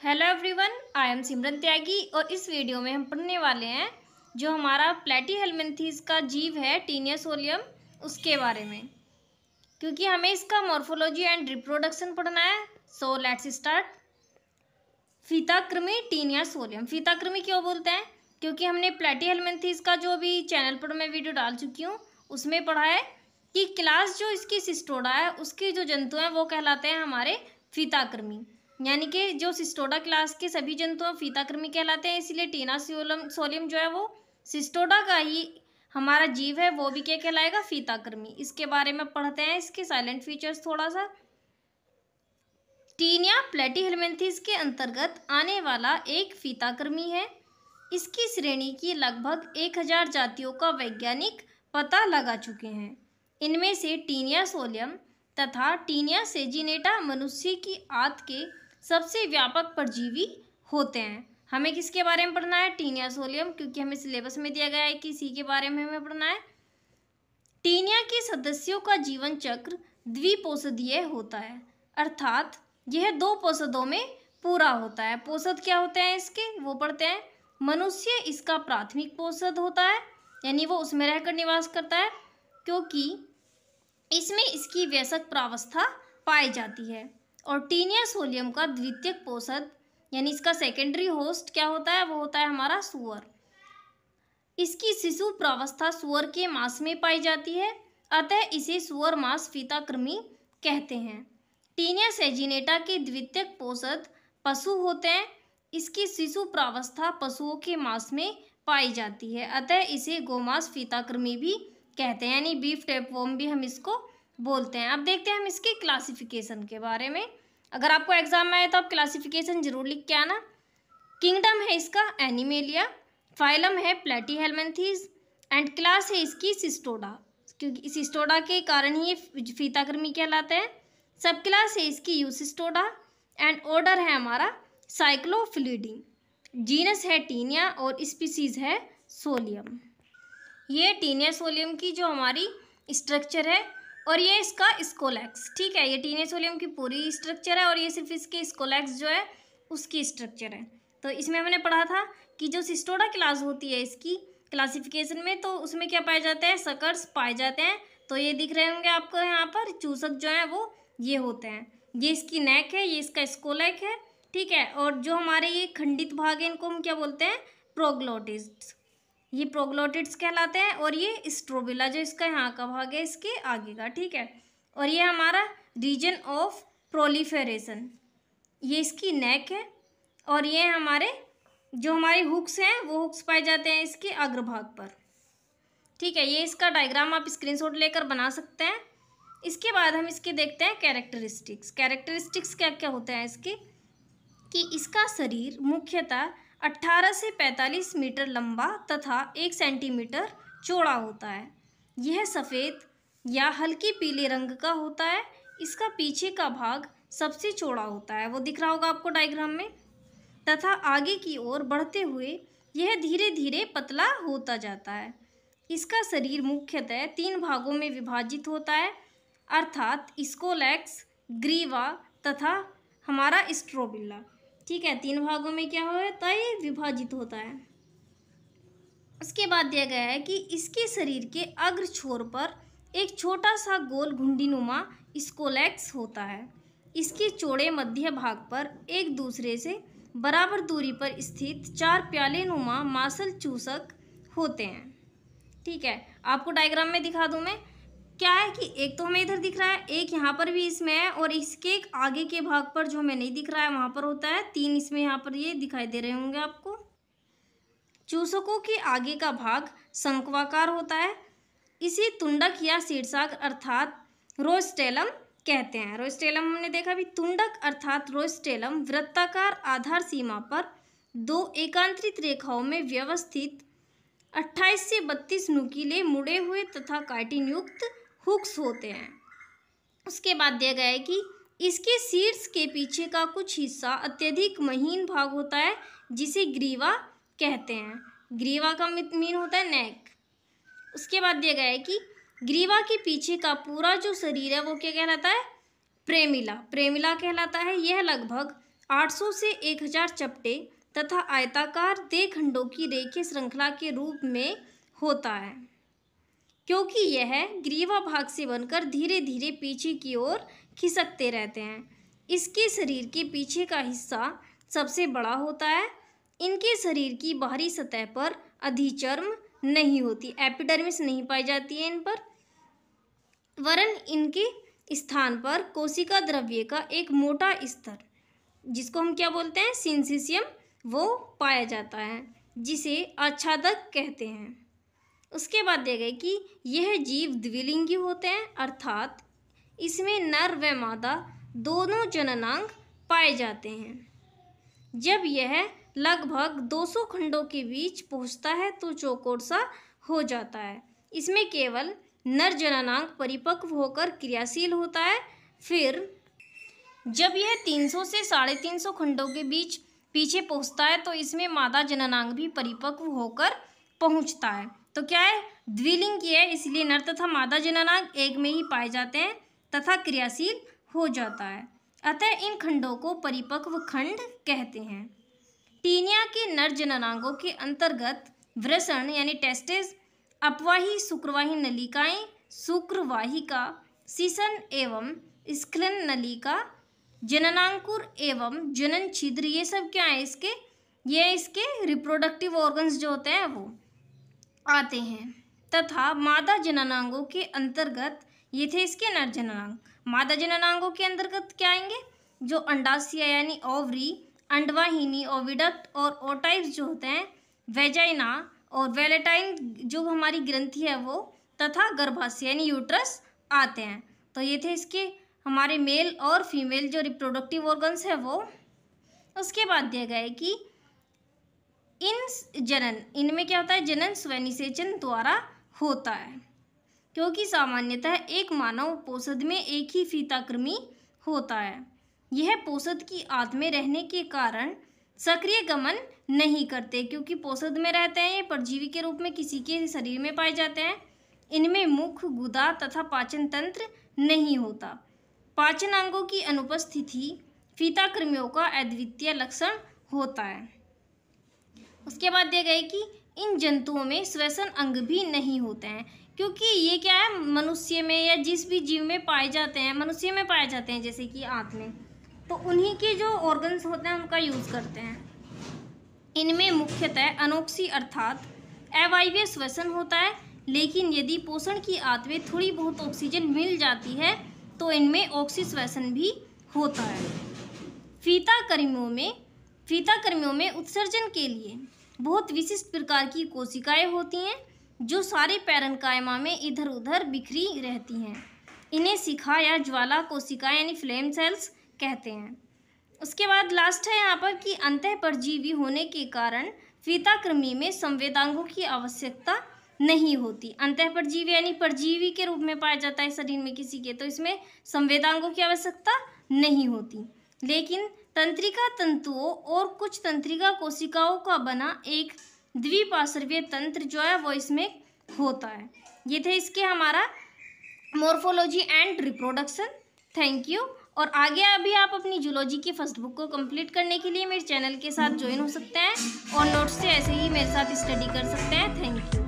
Hello everyone, I am सिमरन त्यागी और इस video में हम पढ़ने वाले हैं जो हमारा प्लेटीहेल्मिन्थेस का जीव है टीनिया सोलियम उसके बारे में, क्योंकि हमें इसका मॉर्फोलॉजी एंड रिप्रोडक्शन पढ़ना है। So let's start. फीताकृमि टीनिया सोलियम। फीताकृमि क्यों बोलते हैं? क्योंकि हमने प्लेटीहेल्मिन्थेस का जो भी चैनल पर मैं वीडियो डाल चुकी हूँ उसमें पढ़ा है कि क्लास जो इसकी सिस्टोडा है उसके जो जंतु हैं वो कहलाते हैं हमारे फीताकृमि, यानी कि जो सिस्टोडा क्लास के सभी जंतु फीताकृमि कहलाते हैं। इसलिए टीना सोलियम जो है वो सिस्टोडा का ही हमारा जीव है, वो भी क्या कहलाएगा? फीताकृमि। इसके बारे में पढ़ते हैं, इसके साइलेंट फीचर्स थोड़ा सा। टीनिया प्लेटीहेल्मिन्थेस के अंतर्गत आने वाला एक फीताकृमि है। इसकी श्रेणी की लगभग 1000 जातियों का वैज्ञानिक पता लगा चुके हैं। इनमें से टीनिया सोलियम तथा टीनिया सेजिनेटा मनुष्य की आंत के सबसे व्यापक परजीवी होते हैं। हमें किसके बारे में पढ़ना है? टीनिया सोलियम, क्योंकि हमें सिलेबस में दिया गया है कि इसी के बारे में हमें पढ़ना है। टीनिया के सदस्यों का जीवन चक्र द्विपोषदीय होता है, अर्थात यह 2 पोषदों में पूरा होता है। पोषद क्या होते हैं इसके, वो पढ़ते हैं। मनुष्य इसका प्राथमिक पोषद होता है, यानी वो उसमें रहकर निवास करता है, क्योंकि इसमें इसकी वयस्क प्रावस्था पाई जाती है। और टीनिया सोलियम का द्वितीयक पोषद यानी इसका सेकेंडरी होस्ट क्या होता है? वो होता है हमारा सूअर। इसकी शिशु प्रावस्था सूअर के मांस में पाई जाती है, अतः इसे सूअर मांस फीताकृमि कहते हैं। टीनिया सेजिनेटा के द्वितीयक पोषद पशु होते हैं। इसकी शिशु प्रावस्था पशुओं के मांस में पाई जाती है, अतः इसे गोमांस फीताकृमि भी कहते हैं, यानी बीफ टेपवर्म भी हम इसको बोलते हैं। अब देखते हैं हम इसके क्लासिफिकेशन के बारे में। अगर आपको एग्जाम में आए तो आप क्लासिफिकेशन जरूर लिख के आना। किंगडम है इसका एनिमेलिया, फाइलम है प्लेटीहेल्मिन्थेस एंड क्लास है इसकी सिस्टोडा, क्योंकि सिस्टोडा के कारण ही ये फीताकृमि कहलाते हैं। सब क्लास है इसकी यूसिस्टोडा एंड ऑर्डर है हमारा साइक्लोफिलिडी। जीनस है टीनिया और स्पीसीज है सोलियम। ये टीनिया सोलियम की जो हमारी स्ट्रक्चर है और ये इसका स्कोलैक्स, ठीक है। ये टीनिया सोलियम की पूरी स्ट्रक्चर है और ये सिर्फ इसके स्कोलैक्स जो है उसकी स्ट्रक्चर है। तो इसमें हमने पढ़ा था कि जो सिस्टोडा क्लास होती है इसकी क्लासिफिकेशन में, तो उसमें क्या पाए जाते हैं? सकर्स पाए जाते हैं। तो ये दिख रहे होंगे आपको यहाँ पर, चूसक जो है वो ये होते हैं। ये इसकी नेक है, ये इसका स्कोलैक है, ठीक है। और जो हमारे ये खंडित भाग है इनको हम क्या बोलते हैं? प्रोग्लोटिड्स। ये प्रोग्लोटिड्स कहलाते हैं। और ये स्ट्रोबिला जो इसका यहाँ का भाग है इसके आगे का, ठीक है। और ये हमारा रीजन ऑफ प्रोलिफेरेशन, ये इसकी नेक है। और ये हमारे जो हमारे हुक्स हैं वो हुक्स पाए जाते हैं इसके अग्रभाग पर, ठीक है। ये इसका डायग्राम आप स्क्रीनशॉट लेकर बना सकते हैं। इसके बाद हम इसके देखते हैं कैरेक्टरिस्टिक्स। कैरेक्टरिस्टिक्स क्या क्या होते हैं इसके, कि इसका शरीर मुख्यतः 18 से 45 मीटर लंबा तथा 1 सेंटीमीटर चौड़ा होता है। यह सफ़ेद या हल्के पीले रंग का होता है। इसका पीछे का भाग सबसे चौड़ा होता है, वो दिख रहा होगा आपको डायग्राम में, तथा आगे की ओर बढ़ते हुए यह धीरे धीरे पतला होता जाता है। इसका शरीर मुख्यतः 3 भागों में विभाजित होता है, अर्थात स्कोलैक्स, ग्रीवा तथा हमारा स्ट्रोबिला, ठीक है। 3 भागों में क्या होता है? विभाजित होता है। उसके बाद दिया गया है कि इसके शरीर के अग्र छोर पर एक छोटा सा गोल घुंडीनुमा स्कोलैक्स होता है। इसके चौड़े मध्य भाग पर एक दूसरे से बराबर दूरी पर स्थित 4 प्याले नुमा मांसल चूसक होते हैं, ठीक है। आपको डायग्राम में दिखा दूं मैं, क्या है कि एक तो हमें इधर दिख रहा है, एक यहाँ पर भी इसमें है, और इसके एक आगे के भाग पर जो हमें नहीं दिख रहा है वहाँ पर होता है 3 इसमें यहाँ पर ये दिखाई दे रहे होंगे आपको। चूसकों के आगे का भाग शंक्वाकार होता है। इसे तुंडक या शीर्षक अर्थात रोस्टेलम कहते हैं। रोस्टेलम हमने देखा भी, तुंडक अर्थात रोस्टेलम वृत्ताकार आधार सीमा पर 2 एकांतरित रेखाओं में व्यवस्थित 28 से 32 नुकीले मुड़े हुए तथा काइटिन युक्त हुक्स होते हैं। उसके बाद दिया गया है कि इसके शीर्ष के पीछे का कुछ हिस्सा अत्यधिक महीन भाग होता है, जिसे ग्रीवा कहते हैं। ग्रीवा का मीन होता है नेक। उसके बाद दिया गया है कि ग्रीवा के पीछे का पूरा जो शरीर है वो क्या कहलाता है? प्रेमिला। प्रेमिला कहलाता है। यह लगभग 800 से 1000 चपटे तथा आयताकार देह खंडों की रेखीय श्रृंखला के रूप में होता है, क्योंकि यह ग्रीवा भाग से बनकर धीरे धीरे पीछे की ओर खिसकते रहते हैं। इसके शरीर के पीछे का हिस्सा सबसे बड़ा होता है। इनके शरीर की बाहरी सतह पर अधिचर्म नहीं होती, एपिडर्मिस नहीं पाई जाती है इन पर, वरन इनके स्थान पर कोशिका द्रव्य का एक मोटा स्तर, जिसको हम क्या बोलते हैं, सिंसिशियम, वो पाया जाता है, जिसे आच्छादक कहते हैं। उसके बाद दिया गया कि यह जीव द्विलिंगी होते हैं, अर्थात इसमें नर व मादा दोनों जननांग पाए जाते हैं। जब यह लगभग 200 खंडों के बीच पहुंचता है तो चौकोर सा हो जाता है। इसमें केवल नर जननांग परिपक्व होकर क्रियाशील होता है। फिर जब यह 300 से 350 खंडों के बीच पीछे पहुंचता है तो इसमें मादा जननांग भी परिपक्व होकर पहुंचता है। तो क्या है, द्विलिंगी है, इसलिए नर तथा मादा जननांग एक में ही पाए जाते हैं तथा क्रियाशील हो जाता है। अतः इन खंडों को परिपक्व खंड कहते हैं। टीनिया के नर जननांगों के अंतर्गत वृषण यानी टेस्टिस, अपवाही शुक्रवाही नलिकाएं, शुक्रवाहिका, सीसन एवं स्खलन नलिका, जननांकुर एवं जनन छिद्र, ये सब क्या है इसके, ये इसके रिप्रोडक्टिव ऑर्गन्स जो होते हैं वो आते हैं। तथा मादा जननांगों के अंतर्गत, ये थे इसके नर जननांग। मादा जननांगों के अंतर्गत क्या आएंगे, जो अंडाशय यानी ओवरी, अंडवाहिनी ओविडक्ट और ओटाइव्स जो होते हैं, वेजाइना और वेलेटाइन जो हमारी ग्रंथि है वो, तथा गर्भाशय यानी यूट्रस आते हैं। तो ये थे इसके हमारे मेल और फीमेल जो रिप्रोडक्टिव ऑर्गन्स है वो। उसके बाद दिया गया है कि इनमें क्या होता है, जनन स्वनिषेचन द्वारा होता है, क्योंकि सामान्यतः एक मानव पोषद में एक ही फीताकृमि होता है। यह पोषद की आंत में रहने के कारण सक्रिय गमन नहीं करते, क्योंकि पोषद में रहते हैं, ये परजीवी के रूप में किसी के शरीर में पाए जाते हैं। इनमें मुख, गुदा तथा पाचन तंत्र नहीं होता। पाचन अंगों की अनुपस्थिति फीताकृमियों का अद्वितीय लक्षण होता है। उसके बाद दिया गया है कि इन जंतुओं में श्वसन अंग भी नहीं होते हैं, क्योंकि ये क्या है, मनुष्य में या जिस भी जीव में पाए जाते हैं, मनुष्य में पाए जाते हैं जैसे कि आंत में, तो उन्हीं के जो ऑर्गन्स होते हैं उनका यूज़ करते हैं। इनमें मुख्यतः अनोक्सी अर्थात अवायवीय श्वसन होता है, लेकिन यदि पोषण की आंत में थोड़ी बहुत ऑक्सीजन मिल जाती है तो इनमें ऑक्सी श्वसन भी होता है। फीताकृमियों में उत्सर्जन के लिए बहुत विशिष्ट प्रकार की कोशिकाएं होती हैं, जो सारे पैरेन्काइमा में इधर उधर बिखरी रहती हैं। इन्हें शिखा या ज्वाला कोशिकाएं यानी फ्लेम सेल्स कहते हैं। उसके बाद लास्ट है यहाँ पर कि अंतःपरजीवी होने के कारण फीताकृमि में संवेदांगों की आवश्यकता नहीं होती। अंतःपरजीवी यानी परजीवी के रूप में पाया जाता है शरीर में किसी के, तो इसमें संवेदांगों की आवश्यकता नहीं होती। लेकिन तंत्रिका तंतुओं और कुछ तंत्रिका कोशिकाओं का बना एक द्विपार्श्वीय तंत्र जो है वो इसमें होता है। ये थे इसके हमारा morphology and reproduction. Thank you. और आगे अभी आप अपनी जूलॉजी की फर्स्ट बुक को कंप्लीट करने के लिए मेरे चैनल के साथ ज्वाइन हो सकते हैं और नोट्स से ऐसे ही मेरे साथ स्टडी कर सकते हैं। Thank you.